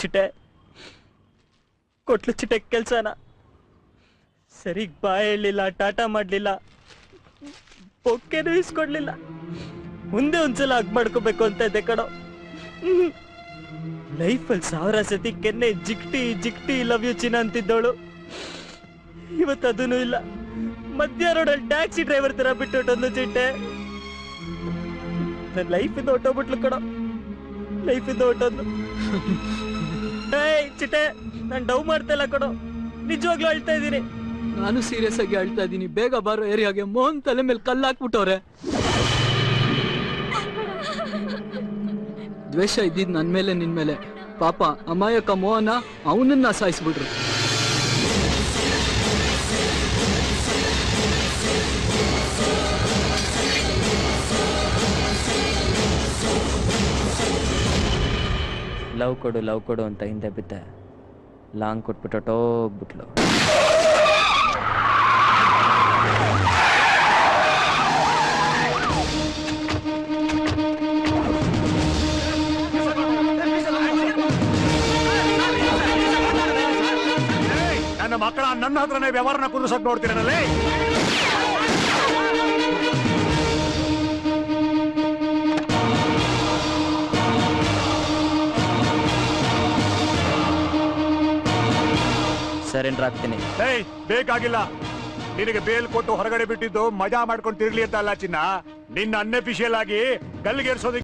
ಚಿಟೆ ಕೊಟ್ಲು ಚಿಟೆ ಕೆಲ್ಸನ ಸರಿಗ್ ಬಾಯ್ ಹೇಳಲಿಲ್ಲ, ಟಾಟಾ ಮಾಡ್ಲಿಲ್ಲ, ಬೊಕ್ಕೆನೂ ಇಸ್ಕೊಡ್ಲಿಲ್ಲ. ಮುಂದೆ ಒಂದ್ಸಲ ಹಗ್ ಮಾಡ್ಕೋಬೇಕು ಅಂತ ಇದ್ದೆ ಕಣೋ. ಲೈಫಲ್ಲಿ 1000 ಸತಿ ಕೆನ್ನೆ ಜಿಕ್ಟಿ ಜಿಕ್ಟಿ ಲವ್ ಯು ಚಿನ್ನ ಅಂತಿದ್ದವಳು ಇವತ್ತು ಅದೂ ಇಲ್ಲ. ಮಧ್ಯ ರೋಡಲ್ಲಿ ಟ್ಯಾಕ್ಸಿ ಡ್ರೈವರ್ ತರ ಬಿಟ್ಟು ಚಿಟ್ಟೆ. ನನ್ನ ಲೈಫಿಂದ ಹೊಟ್ಟೋಗ್ಬಿಟ್ಲು ಕಣೋ, ಲೈಫಿಂದ ಹೊಟ್ಟೋದ್ಲು. ಚಿಟ್ಟೆ ನಾನು ಡವ್ ಮಾಡ್ತಾ ಇಲ್ಲ ಕಣೋ, ನಿಜವಾಗ್ಲೂ ಅಳ್ತಾ ಇದ್ದೀನಿ. ನಾನು ಸೀರಿಯಸ್ ಆಗಿ ಅಳ್ತಾ ಇದ್ದೀನಿ. ಬೇಗ ಬಾರೋ ಏರಿಯಾಗೆ. ಮೋಹನ್ ತಲೆ ಮೇಲೆ ಕಲ್ಲು ಹಾಕ್ಬಿಟ್ಟವ್ರೆ. ದ್ವೇಷ ಇದ್ದಿದ್ ನನ್ ಮೇಲೆ ನಿನ್ ಮೇಲೆ. ಪಾಪ ಅಮಾಯಕ ಮೋಹನ ಅವನನ್ನ ಸಾಯಿಸ್ಬಿಟ್ರು. ಲವ್ ಕೊಡು ಅಂತ ಹಿಂದೆ ಬಿದ್ದೆ. ಲಾಂಗ್ ಕೊಟ್ಬಿಟ್ಟು ಹೋಗ್ಬಿಟ್ಲು. ನನ್ನ ಮಕ್ಕಳ ನನ್ನ ಹತ್ರನೇ ವ್ಯವಹಾರನ ಕುದಿಸಕ್ ನೋಡ್ತೀರನಲ್ಲೇ. ಸರೆಂಡರ್ ಆಗ್ತೀನಿ. ಬೇಕಾಗಿಲ್ಲ. ನಿನಗೆ ಬೇಲ್ ಕೊಟ್ಟು ಹೊರಗಡೆ ಬಿಟ್ಟಿದ್ದು ಮಜಾ ಮಾಡ್ಕೊಂಡು ತಿರ್ಲಿ ಅಂತ ಅಲ್ಲ ಚಿನ್ನ. ನಿನ್ನ ಅನ್ಅಫಿಷಿಯಲ್ ಆಗಿ ಗಲ್ಲಿಗೇರಿಸೋದಕ್ಕೆ